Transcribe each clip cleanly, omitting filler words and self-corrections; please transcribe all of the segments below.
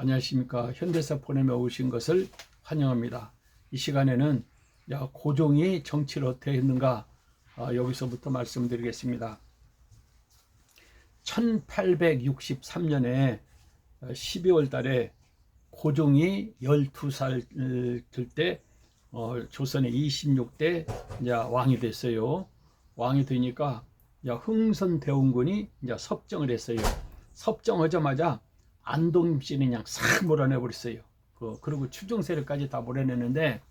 안녕하십니까. 현대사 폰에 오신 것을 환영합니다. 이 시간에는 고종이 정치를 어떻게 했는가 여기서부터 말씀드리겠습니다. 1863년에 12월 달에 고종이 12살 될 때 조선의 26대 왕이 됐어요. 왕이 되니까 흥선대원군이 섭정을 했어요. 섭정하자마자 안동김 씨는 그냥 싹 몰아내버렸어요. 그리고 추종 세력까지 다 몰아내는데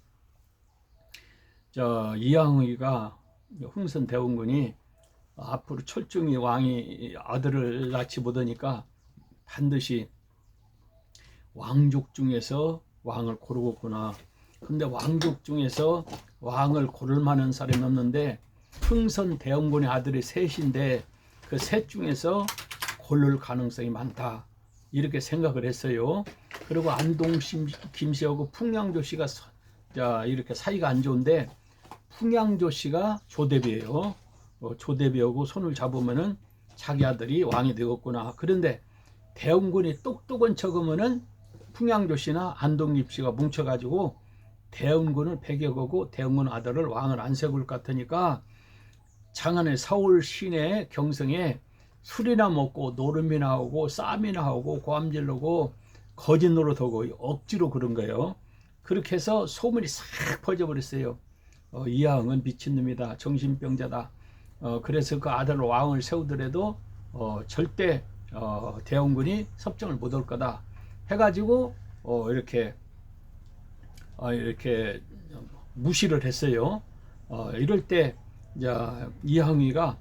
이항의가 흥선대원군이 앞으로 철중이 왕이 아들을 낳지 못하니까 반드시 왕족 중에서 왕을 고르겠구나. 근데 왕족 중에서 왕을 고를 만한 사람이 없는데 흥선대원군의 아들이 셋인데 그 셋 중에서 고를 가능성이 많다. 이렇게 생각을 했어요. 그리고 안동김씨하고 풍양조씨가 이렇게 사이가 안 좋은데 풍양조씨가 조대비예요. 조대비하고 손을 잡으면은 자기 아들이 왕이 되겠구나. 그런데 대원군이 똑똑한 척하면은 풍양조씨나 안동김씨가 뭉쳐가지고 대원군을 배격하고 대원군 아들을 왕을 안 세울 것 같으니까 장안의 서울 시내 경성에 술이나 먹고 노름이나 하고 쌈이나 하고 고함질르고 거짓 노릇하고 억지로 그런 거예요. 그렇게 해서 소문이 싹 퍼져버렸어요. 이항은 미친놈이다, 정신병자다. 그래서 그 아들 왕을 세우더라도 절대 대원군이 섭정을 못할 거다 해가지고 이렇게 무시를 했어요. 이럴 때 이항의가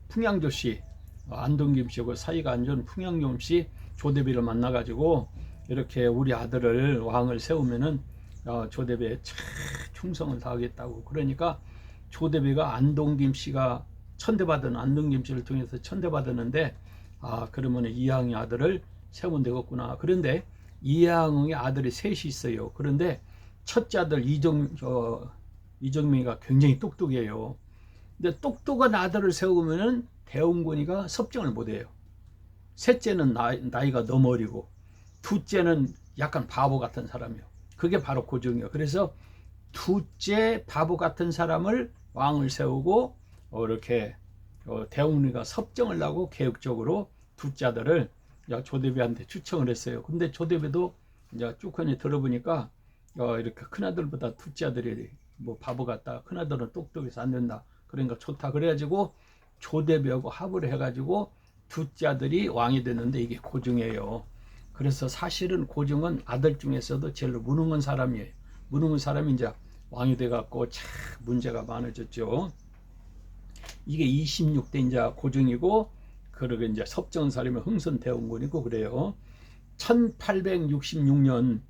풍양조씨, 안동김씨하고 사이가 안 좋은 풍양조씨 조대비를 만나가지고 이렇게 우리 아들을 왕을 세우면은 조대비에 충성을 다하겠다고. 그러니까 조대비가 안동김씨가 천대받은 안동김씨를 통해서 천대받았는데 그러면 이항의 아들을 세우면 되겠구나. 그런데 이항의 아들이 셋이 있어요. 그런데 첫째 아들 이정민이가 굉장히 똑똑해요. 근데 똑똑한 아들을 세우면은 대원군이가 섭정을 못해요. 셋째는 나이가 너무 어리고 둘째는 약간 바보 같은 사람이요. 그게 바로 고종이요. 그래서 둘째 바보 같은 사람을 왕을 세우고 이렇게 대원군이가 섭정을 하고 계획적으로 둘째 아들을 조대비한테 추청을 했어요. 근데 조대비도 쭉하니 들어보니까 이렇게 큰아들보다 둘째 아들이 뭐 바보 같다, 큰아들은 똑똑해서 안 된다, 그러니까 좋다. 그래가지고 조대비하고 합을 해가지고 둘째 아들이 왕이 됐는데 이게 고종이에요. 그래서 사실은 고종은 아들 중에서도 제일 무능한 사람이에요. 무능한 사람이 이제 왕이 돼갖고 참 문제가 많아졌죠. 이게 26대 이제 고종이고, 그러고 이제 섭정한 사람이 흥선대원군이고 그래요. 1866년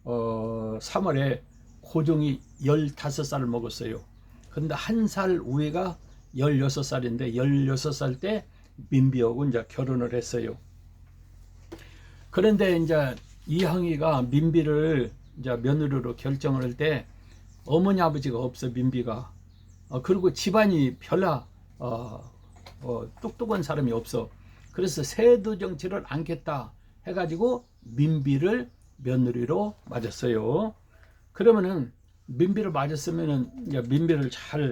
3월에 고종이 15살을 먹었어요. 근데 한 살 우회가 16살인데 16살 때 민비하고 이제 결혼을 했어요. 그런데 이제 이항의가 민비를 이제 며느리로 결정을 할 때 어머니 아버지가 없어, 민비가. 그리고 집안이 별로 똑똑한 사람이 없어. 그래서 세도 정치를 않겠다 해가지고 민비를 며느리로 맞았어요. 그러면은 민비를 맞았으면은 민비를 잘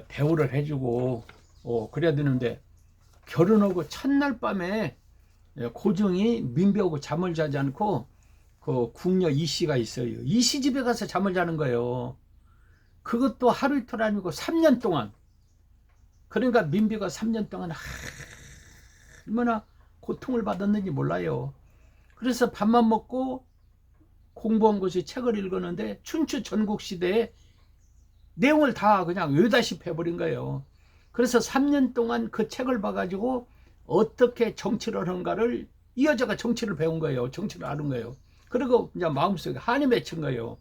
대우를 해주고 그래야 되는데, 결혼하고 첫날 밤에 고종이 민비하고 잠을 자지 않고 그 궁녀 이씨가 있어요. 이씨 집에 가서 잠을 자는 거예요. 그것도 하루 이틀 아니고 3년 동안. 그러니까 민비가 3년 동안 얼마나 고통을 받았는지 몰라요. 그래서 밥만 먹고 공부한 것이 책을 읽었는데 춘추 전국시대의 내용을 다 그냥 외다시피 해버린 거예요. 그래서 3년 동안 그 책을 봐가지고 어떻게 정치를 하는가를, 이 여자가 정치를 배운 거예요. 정치를 아는 거예요. 그리고 이제 마음속에 한이 맺힌 거예요.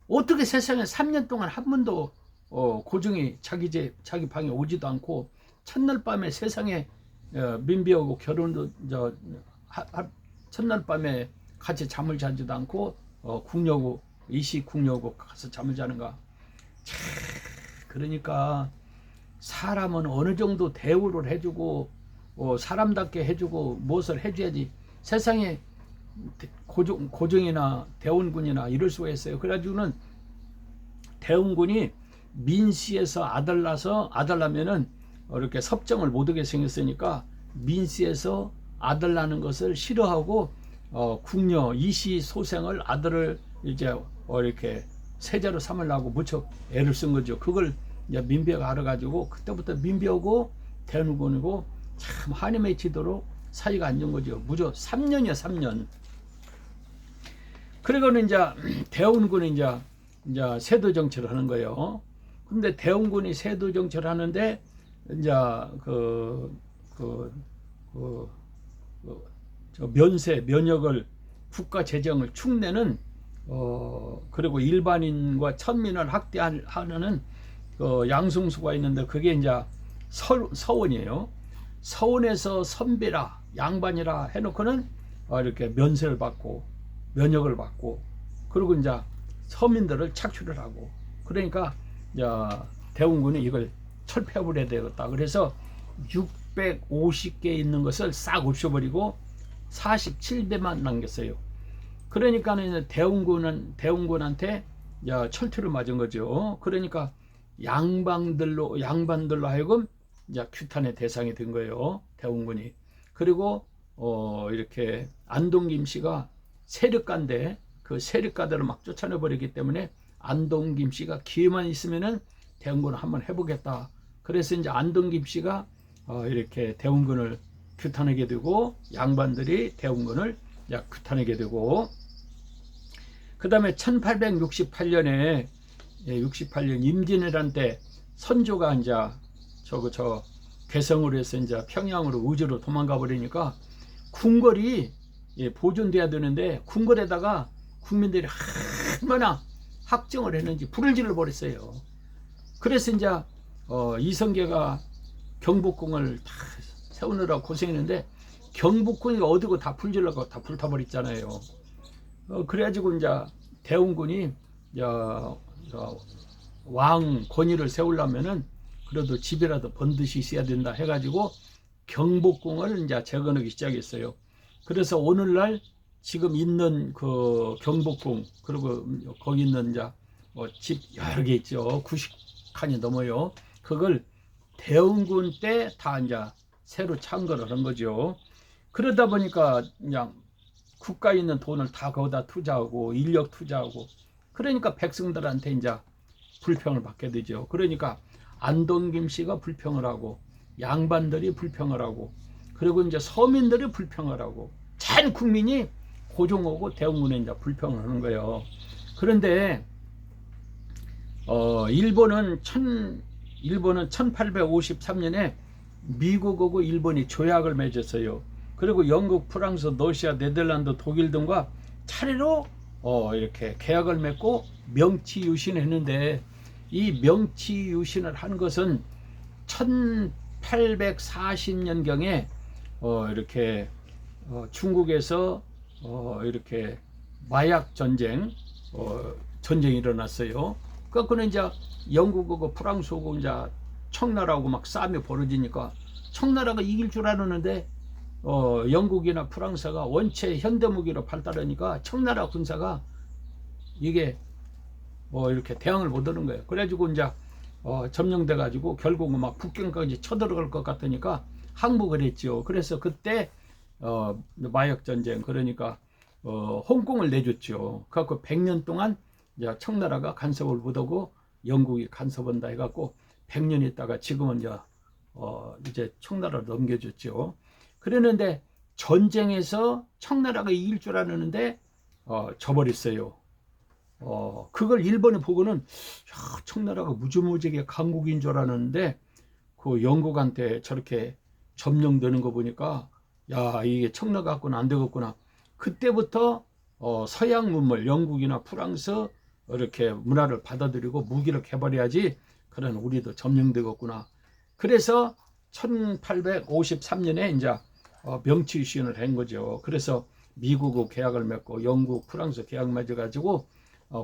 어떻게 세상에 3년 동안 한 번도 고종이 자기 방에 오지도 않고 첫날 밤에 세상에 민비하고 결혼도 첫날 밤에 같이 잠을 자지도 않고 궁녀고 이씨 궁녀고 가서 잠을 자는가. 그러니까 사람은 어느 정도 대우를 해주고 사람답게 해주고 무엇을 해줘야지. 세상에 고종이나 대원군이나 이럴 수가 있어요. 그래가지고는 대원군이 민씨에서 아들 나면은 이렇게 섭정을 못하게 생겼으니까 민씨에서 아들 나는 것을 싫어하고 궁녀 이씨 소생을 아들을 이제 이렇게 세자로 삼으려고 무척 애를 쓴 거죠. 그걸 이제 민비가 알아가지고 그때부터 민비하고 대원군이고 참 한이 맺히도록 사이가 안 좋은 거죠. 무려 3년이야 3년. 그리고는 이제 대원군이 이제 세도 정치를 하는 거예요. 근데 대원군이 세도 정치를 하는데 이제 면역을 국가 재정을 축내는 그리고 일반인과 천민을 학대하는 양승수가 있는데 그게 이제 서원이에요. 서원에서 선비라 양반이라 해놓고는 이렇게 면세를 받고 면역을 받고 그리고 이제 서민들을 착취를 하고 그러니까 이제 대원군이 이걸 철폐해버려야 되겠다. 그래서 650개 있는 것을 싹 없애버리고 47대만 남겼어요. 그러니까는 대원군한테 철퇴를 맞은 거죠. 그러니까 양반들로 하여금 이제 규탄의 대상이 된 거예요. 대원군이. 그리고 이렇게 안동김 씨가 세력가인데 그 세력가들을 막 쫓아내버리기 때문에 안동김 씨가 기회만 있으면은 대원군을 한번 해보겠다. 그래서 이제 안동김 씨가 이렇게 대원군을 규탄하게 되고 양반들이 대원군을 규탄하게 되고 그 다음에 1868년에 68년 임진왜란 때 선조가 이제 개성으로 해서 이제 평양으로 우주로 도망가 버리니까 궁궐이 보존돼야 되는데 궁궐에다가 국민들이 얼마나 학정을 했는지 불을 질러 버렸어요. 그래서 이제 이성계가 경복궁을 다 세우느라 고생했는데 경복궁이 어디고 다 불질러고 다 불타버렸잖아요. 그래가지고 이제 대원군이 왕 권위를 세우려면은 그래도 집이라도 번듯이 있어야 된다 해가지고 경복궁을 이제 재건하기 시작했어요. 그래서 오늘날 지금 있는 그 경복궁 그리고 거기 있는 이제 집 여러 개 있죠. 90칸이 넘어요. 그걸 대원군 때 다 이제 새로 창건을 한 거죠. 그러다 보니까 그냥 국가에 있는 돈을 다 거기다 투자하고 인력 투자하고 그러니까 백성들한테 이제 불평을 받게 되죠. 그러니까 안동김 씨가 불평을 하고 양반들이 불평을 하고 그리고 이제 서민들이 불평을 하고 전 국민이 고종하고 대원군에 이제 불평을 하는 거예요. 그런데 일본은 1853년에 미국하고 일본이 조약을 맺었어요. 그리고 영국, 프랑스, 러시아, 네덜란드, 독일 등과 차례로 이렇게 계약을 맺고 명치유신을 했는데 이 명치유신을 한 것은 1840년경에 이렇게 중국에서 이렇게 마약 전쟁이 일어났어요. 그거는 이제 영국하고 프랑스하고 이제 청나라하고 막 싸움이 벌어지니까 청나라가 이길 줄 알았는데 영국이나 프랑스가 원체 현대무기로 발달하니까 청나라 군사가 이게 이렇게 대항을 못하는 거예요. 그래가지고 이제 점령돼 가지고 결국은 막 북경까지 쳐들어갈 것 같으니까 항복을 했죠. 그래서 그때 마약 전쟁 그러니까 홍콩을 내줬죠. 그래갖고 100년 동안 이제 청나라가 간섭을 못하고 영국이 간섭한다 해갖고 100년 있다가 지금은 이제 청나라를 넘겨줬죠. 그랬는데 전쟁에서 청나라가 이길 줄 알았는데 져버렸어요. 그걸 일본이 보고는 청나라가 무지무지하게 강국인 줄 알았는데 그 영국한테 저렇게 점령되는 거 보니까 야 이게 청나라 갖고는 안 되겠구나. 그때부터 서양 문물 영국이나 프랑스 이렇게 문화를 받아들이고 무기를 개발해야지 그런 우리도 점령되겠구나. 그래서 1853년에 이제 명치유신을 한 거죠. 그래서 미국하고 계약을 맺고 영국, 프랑스 계약 맺어가지고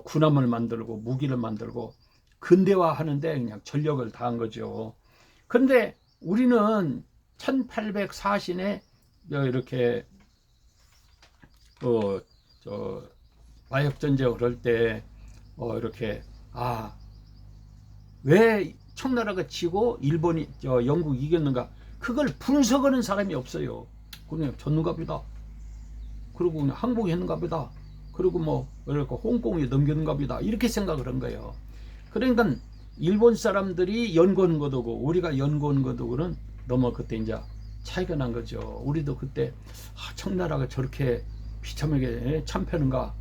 군함을 만들고 무기를 만들고 근대화하는데 그냥 전력을 다한 거죠. 그런데 우리는 1840년에 이렇게 저 마약 전쟁을 할 때 이렇게 왜 청나라가 치고 일본이 영국이 이겼는가, 그걸 분석하는 사람이 없어요. 그냥 졌는가 보다, 그리고 그냥 항복했는가 보다, 그리고 뭐 이렇게 홍콩이 넘겼는가 보다, 이렇게 생각을 한 거예요. 그러니까 일본 사람들이 연구한 것하고 우리가 연구한 것하고는 너무 그때 이제 차이가 난 거죠. 우리도 그때 청나라가 저렇게 비참하게 참패는가,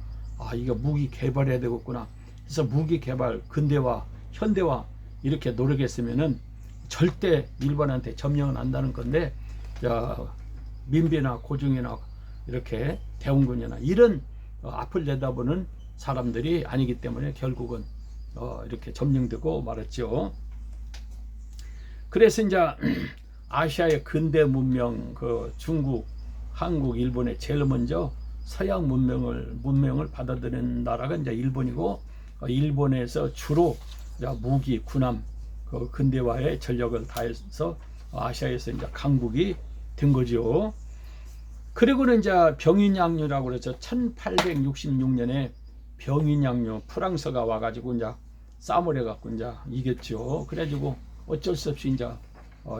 이거 무기 개발해야 되겠구나. 그래서 무기 개발, 근대화, 현대화 이렇게 노력했으면은 절대 일본한테 점령은 안다는 건데, 민비나 고종이나 이렇게 대원군이나 이런 앞을 내다보는 사람들이 아니기 때문에 결국은 이렇게 점령되고 말았죠. 그래서 이제 아시아의 근대 문명, 중국, 한국, 일본에 제일 먼저 서양 문명을 받아들인 나라가 이제 일본이고, 일본에서 주로 무기, 군함, 근대화에 전력을 다해서 아시아에서 이제 강국이 된 거죠. 그리고는 이제 병인양요라고 그래서 1866년에 병인양요 프랑스가 와가지고 이제 싸움을 해갖고 이제 이겼죠. 그래가지고 어쩔 수 없이 이제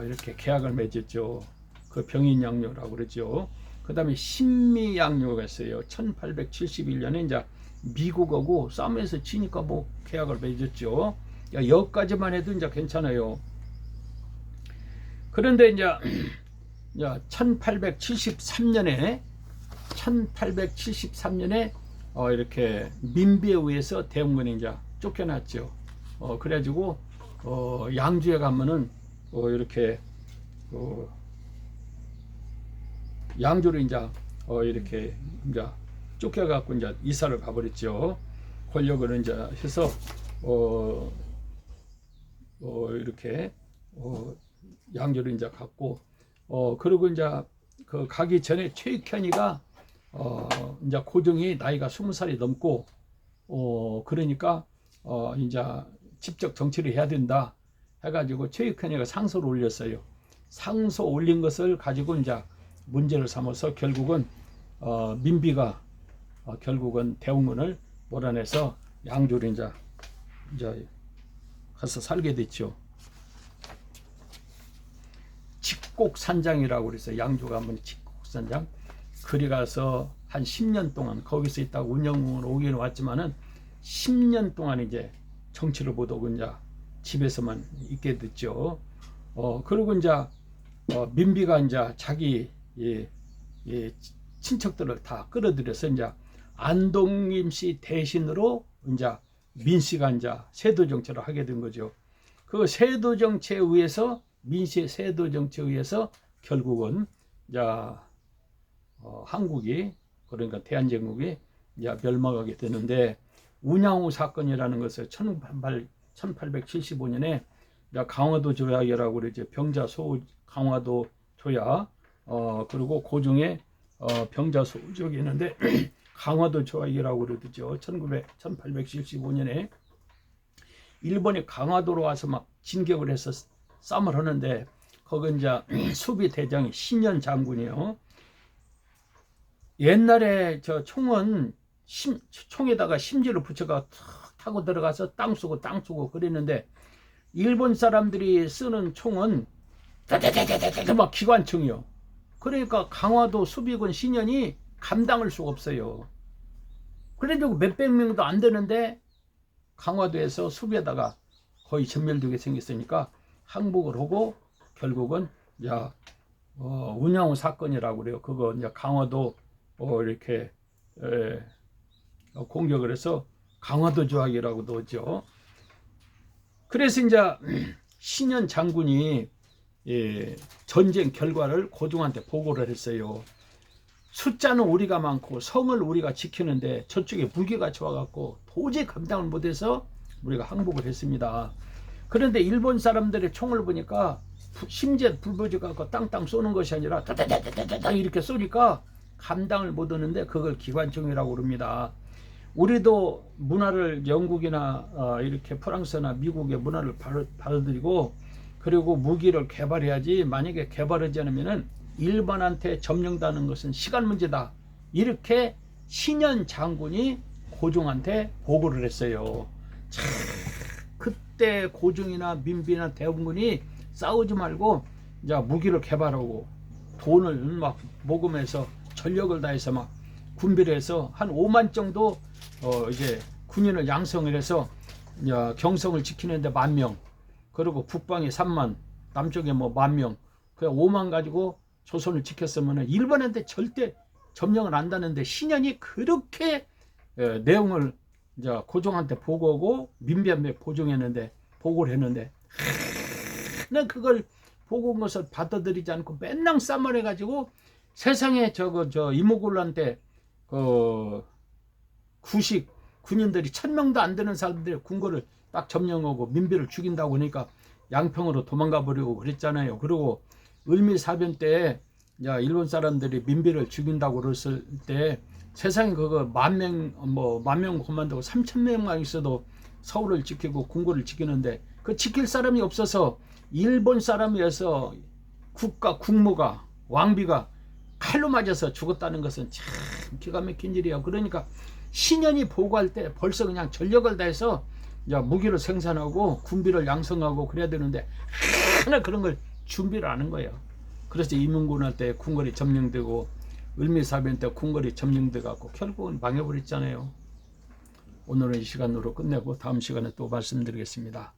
이렇게 계약을 맺었죠. 그 병인양요라고 그러죠. 그 다음에 신미양요가 있어요. 1871년에 이제 미국하고 싸움에서 지니까 뭐 계약을 맺었죠. 여기까지만 해도 이제 괜찮아요. 그런데 이제 1873년에 이렇게 민비에 의해서 대원군이 이제 쫓겨났죠. 그래가지고 양주에 가면은 이렇게 양주로 이제 이렇게 이제 쫓겨갖고 이제 이사를 가버렸죠. 권력을 이제 해서 이렇게 양주로 이제 갔고, 그리고 이제 그 가기 전에 최익현이가 이제 고종이 나이가 20살이 넘고 그러니까 이제 직접 정치를 해야 된다 해가지고 최익현이가 상소를 올렸어요. 상소 올린 것을 가지고 이제 문제를 삼아서 결국은 민비가 결국은 대원군을 몰아내서 양주로 이제 가서 살게 됐죠. 직곡산장이라고 그래서 양주가 한번 직곡산장, 그리 가서 한 10년 동안 거기서 있다가 운영을 오긴 왔지만은 10년 동안 이제 정치를 못하고 이제 집에서만 있게 됐죠. 그리고 이제 민비가 이제 자기 친척들을 다 끌어들여서 이제 안동임 씨 대신으로 이제 민씨가 이제 세도 정치를 하게 된 거죠. 그 세도 정치에 의해서, 민씨의 세도 정치에 의해서 결국은 이제 한국이, 그러니까 대한제국이 이제 멸망하게 되는데, 운양호 사건이라는 것을 1875년에 강화도 조약이라고 그러죠. 병자 소우 강화도 조약, 그리고 고종의 병자 소우족이 있는데 강화도 조약이라고 그러죠. 1875년에 일본이 강화도로 와서 막 진격을 해서 싸움을 하는데, 거기 이제 수비 대장이 신현 장군이요. 옛날에 저 총은 총에다가 심지를 붙여가 타고 들어가서 땅 쏘고 그랬는데, 일본 사람들이 쓰는 총은 막 기관총이요. 그러니까 강화도 수비군 신현이 감당할 수가 없어요. 그래도 몇백 명도 안 되는데 강화도에서 수비에다가 거의 전멸되게 생겼으니까 항복을 하고 결국은 운양호 사건이라고 그래요. 그거 이제 강화도 이렇게 공격을 해서 강화도 조약이라고도 하죠. 그래서 이제 신현 장군이 전쟁 결과를 고종한테 보고를 했어요. 숫자는 우리가 많고 성을 우리가 지키는데 저쪽에 무기가 좋아갖고 도저히 감당을 못해서 우리가 항복을 했습니다. 그런데 일본 사람들의 총을 보니까 심지어 불보지갖고 땅땅 쏘는 것이 아니라 따다다다다다 이렇게 쏘니까 감당을 못하는데 그걸 기관총이라고 그럽니다. 우리도 문화를 영국이나 이렇게 프랑스나 미국의 문화를 받아들이고, 그리고 무기를 개발해야지, 만약에 개발하지 않으면은 일본한테 점령다는 것은 시간 문제다, 이렇게 신현 장군이 고종한테 보고를 했어요. 참, 그때 고종이나 민비나 대원군이 싸우지 말고 이제 무기를 개발하고 돈을 막 모금해서 전력을 다해서 막 군비를 해서 한 5만 정도 이제 군인을 양성을 해서 이제 경성을 지키는데 10,000명, 그리고 북방에 3만, 남쪽에 뭐 10,000명, 그 5만 가지고 조선을 지켰으면 일본한테 절대 점령을 안다는데 신현이 그렇게 내용을 이제 고종한테 보고하고 민비한테 보고를 했는데 난 그걸 보고 온 것을 받아들이지 않고 맨날 싸말해가지고 세상에 저 이모군한테 구식 군인들이 1,000명도 안 되는 사람들이 궁궐을 딱 점령하고 민비를 죽인다고 하니까 양평으로 도망가 버리고 그랬잖아요. 그리고 을미사변 때 일본 사람들이 민비를 죽인다고 그랬을 때 세상에 그거 10,000명 고만두고 3,000명만 있어도 서울을 지키고 궁궐을 지키는데 그 지킬 사람이 없어서 일본 사람이어서 국무가 왕비가 칼로 맞아서 죽었다는 것은 참 기가 막힌 일이야. 그러니까 신현이 보고할 때 벌써 그냥 전력을 다해서 무기를 생산하고 군비를 양성하고 그래야 되는데 하나 그런 걸 준비를 하는 거예요. 그래서 이문군한테 궁궐이 점령되고 을미사변 때 궁궐이 점령돼 갖고 결국은 망해버렸잖아요. 오늘은 이 시간으로 끝내고 다음 시간에 또 말씀드리겠습니다.